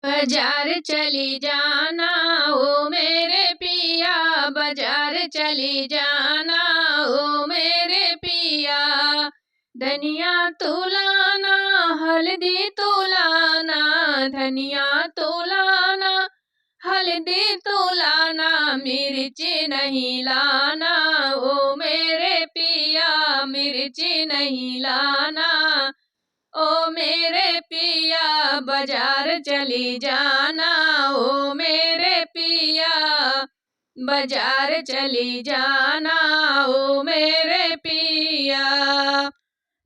बाजार चली जाना ओ मेरे पिया, बाजार चली जाना ओ मेरे पिया। धनिया तुलाना हल्दी तुलाना, धनिया तुलाना हल्दी तुलाना, मिर्ची नहीं लाना ओ मेरे पिया, मिर्ची नहीं लाना ओ मेरे पिया। बाजार चली जाना ओ मेरे पिया, बाजार चली जाना ओ मेरे पिया।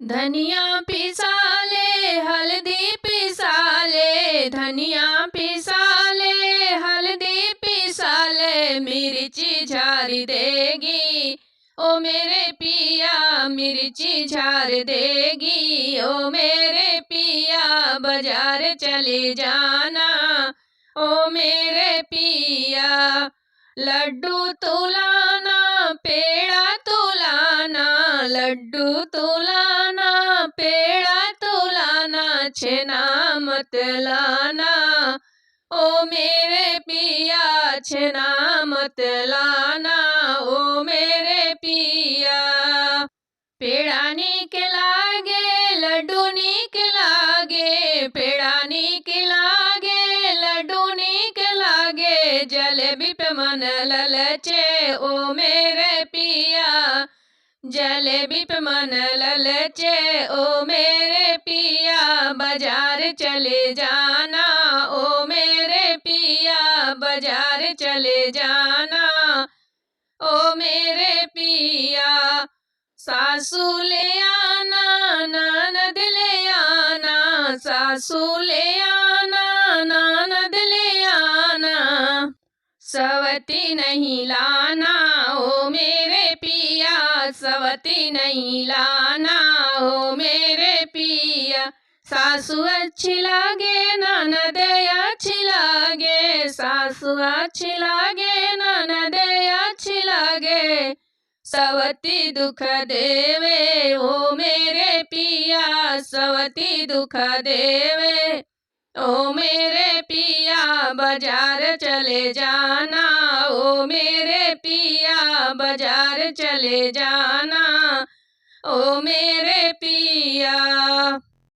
धनिया पिसा ले हल्दी पिसा ले, धनिया पिसा ले हल्दी पिसा ले, मिर्ची झाड़ देगी ओ मेरे पिया, मिर्ची झाड़ देगी ओ मेरे पिया। बाजार चले जाना ओ मेरे पिया। लड्डू तुलाना पेड़ा तुलाना, लड्डू तुलाना पेड़ा तुलाना, छेना मत लाना ओ मेरे पिया, छेना मत लाना ओ मेरे पिया। पेड़ा नीक लागे लड्डू नीक लागे, पेड़ा नीक लागे लड्डू नीक लागे, जलेबी पे मन ललचे ओ मेरे पिया, जलेबी पे मन ललचे ओ मेरे पिया। बाजार चले जाना ओ मेरे पिया, बाजार चले जाना ओ मेरे पिया। सासू ले आना ननद ले आना, सासू ले आना ननद ले आना, सवती नहीं लाना ओ मेरे पिया, सवती नहीं लाना ओ मेरे पिया। सासू अच्छी लागे ननद अच्छी लागे, सासू अच्छी लागे ननद अच्छी लागे, सवती दुख देवे ओ मेरे पिया, सवती दुख देवे ओ मेरे पिया। बाजार चले जाना ओ मेरे पिया, बाजार चले जाना ओ मेरे पिया।